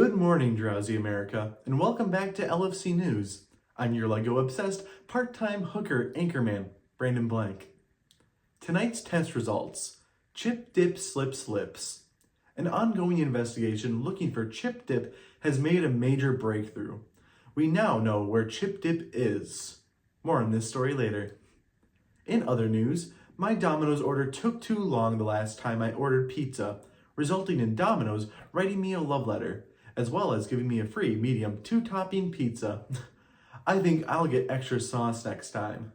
Good morning, drowsy America, and welcome back to LFC News. I'm your Lego-obsessed, part-time hooker anchorman, Brandon Blank. Tonight's test results. Chip Dip Slips Lips. An ongoing investigation looking for Chip Dip has made a major breakthrough. We now know where Chip Dip is. More on this story later. In other news, my Domino's order took too long the last time I ordered pizza, resulting in Domino's writing me a love letter, as well as giving me a free medium 2-topping pizza. I think I'll get extra sauce next time.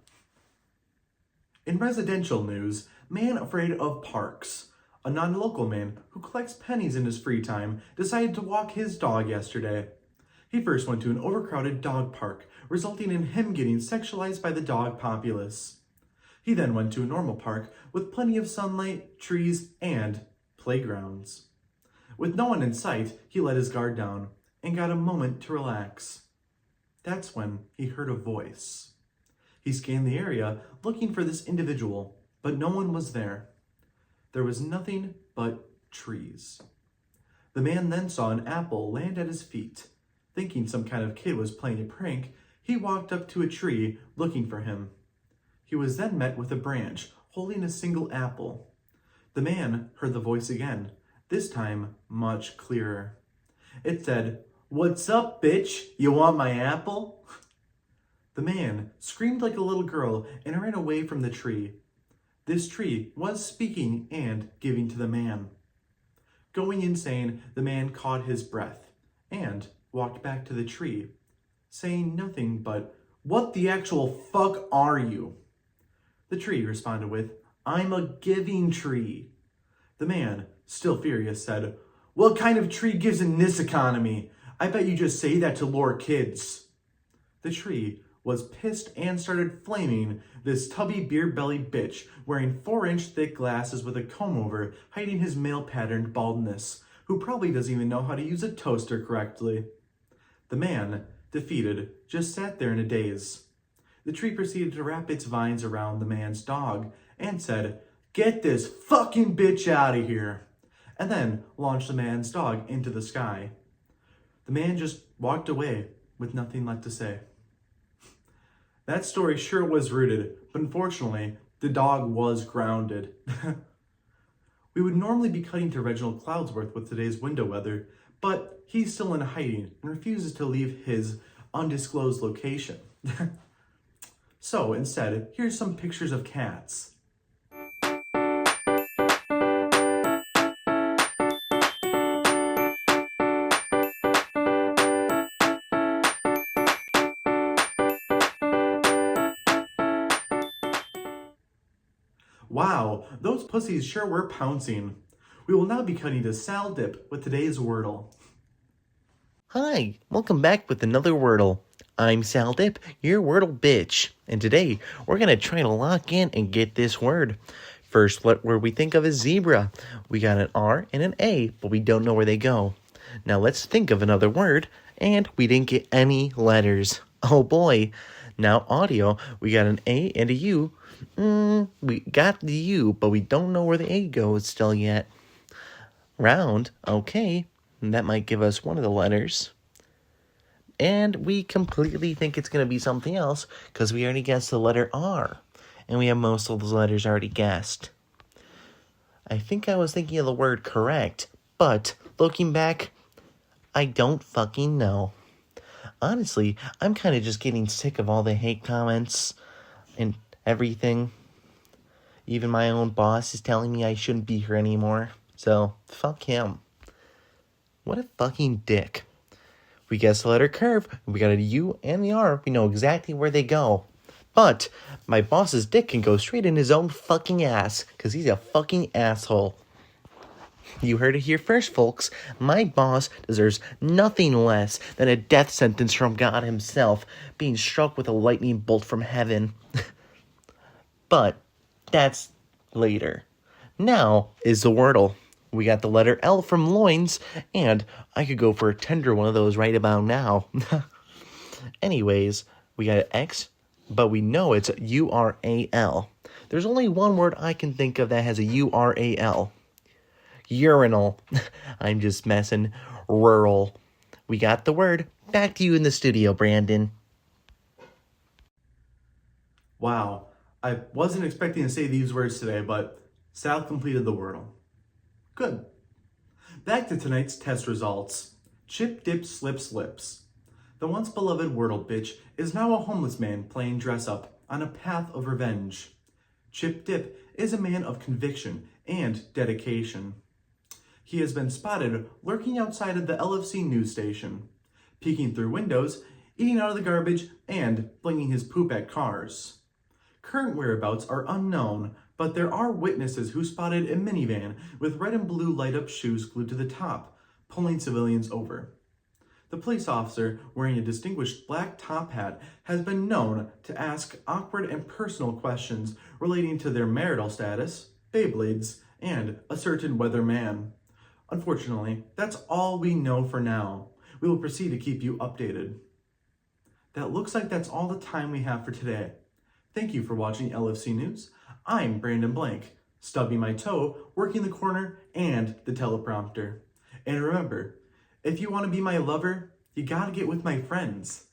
In residential news, man afraid of parks. A non-local man who collects pennies in his free time decided to walk his dog yesterday. He first went to an overcrowded dog park, resulting in him getting sexualized by the dog populace. He then went to a normal park with plenty of sunlight, trees, and playgrounds. With no one in sight, he let his guard down and got a moment to relax. That's when he heard a voice. He scanned the area looking for this individual, but no one was there. There was nothing but trees. The man then saw an apple land at his feet. Thinking some kind of kid was playing a prank, he walked up to a tree looking for him. He was then met with a branch holding a single apple. The man heard the voice again, this time much clearer. It said, "What's up, bitch? You want my apple?" The man screamed like a little girl and ran away from the tree. This tree was speaking and giving to the man. Going insane, the man caught his breath and walked back to the tree, saying nothing but, "What the actual fuck are you?" The tree responded with, "I'm a giving tree." The man, still furious, said, "What kind of tree gives in this economy? I bet you just say that to lure kids." The tree was pissed and started flaming this tubby beer-bellied bitch wearing 4-inch thick glasses with a comb over hiding his male-patterned baldness, who probably doesn't even know how to use a toaster correctly. The man, defeated, just sat there in a daze. The tree proceeded to wrap its vines around the man's dog and said, "Get this fucking bitch out of here," and then launched the man's dog into the sky. The man just walked away with nothing left to say. That story sure was rooted, but unfortunately, the dog was grounded. We would normally be cutting to Reginald Cloudsworth with today's window weather, but he's still in hiding and refuses to leave his undisclosed location. So instead, here's some pictures of cats. Wow, those pussies sure were pouncing. We will now be cutting to Sal Dip with today's Wordle. Hi, welcome back with another Wordle. I'm Sal Dip, your Wordle bitch, and today we're going to try to lock in and get this word. First, what word we think of is zebra. We got an R and an A, but we don't know where they go. Now let's think of another word, and we didn't get any letters. Oh boy. Now audio, we got an A and a U. We got the U, but we don't know where the A goes still yet. Round, okay, that might give us one of the letters. And we completely think it's going to be something else because we already guessed the letter R. And we have most of those letters already guessed. I think I was thinking of the word correct, but looking back, I don't fucking know. Honestly, I'm kind of just getting sick of all the hate comments and everything. Even my own boss is telling me I shouldn't be here anymore. So, fuck him. What a fucking dick. We guessed the letter curve, we got a U and the R, we know exactly where they go. But my boss's dick can go straight in his own fucking ass, because he's a fucking asshole. You heard it here first, folks. My boss deserves nothing less than a death sentence from God himself, being struck with a lightning bolt from heaven. But that's later. Now is the Wordle. We got the letter L from loins, and I could go for a tender one of those right about now. Anyways, we got an X, but we know it's U-R-A-L. There's only one word I can think of that has a U-R-A-L. Urinal. I'm just messing. Rural. We got the word. Back to you in the studio, Brandon. Wow, I wasn't expecting to say these words today, but Sal completed the Wordle. Good. Back to tonight's test results. Chip, dip, slip, slips. The once beloved Wordle bitch is now a homeless man playing dress up on a path of revenge. Chip Dip is a man of conviction and dedication. He has been spotted lurking outside of the LFC news station, peeking through windows, eating out of the garbage, and flinging his poop at cars. Current whereabouts are unknown, but there are witnesses who spotted a minivan with red and blue light-up shoes glued to the top, pulling civilians over. The police officer, wearing a distinguished black top hat, has been known to ask awkward and personal questions relating to their marital status, Beyblades, and a certain weatherman. Unfortunately, that's all we know for now. We will proceed to keep you updated. That looks like that's all the time we have for today. Thank you for watching LFC News. I'm Brandon Blank, stubbing my toe, working the corner, and the teleprompter. And remember, if you want to be my lover, you gotta get with my friends.